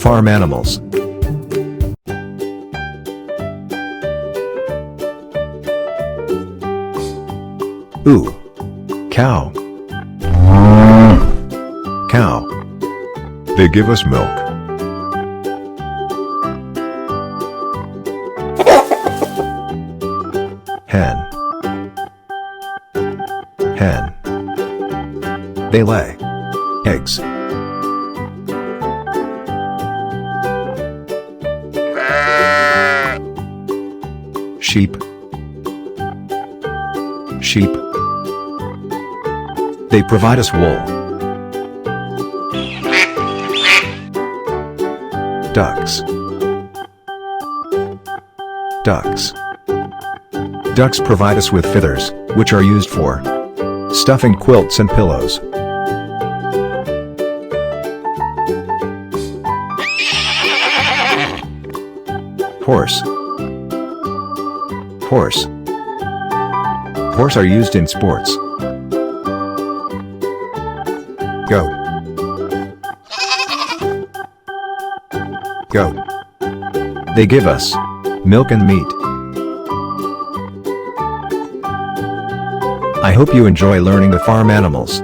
farm animals. Ooh. Cow. Cow. They give us milk. Hen. Hen. They lay eggs. Sheep. Sheep. They provide us wool. Ducks. Ducks. Ducks provide us with feathers, which are used for stuffing quilts and pillows. Horse. Horse. Horse are used in sports. Goat. Goat. They give us milk and meat. I hope you enjoy learning the farm animals.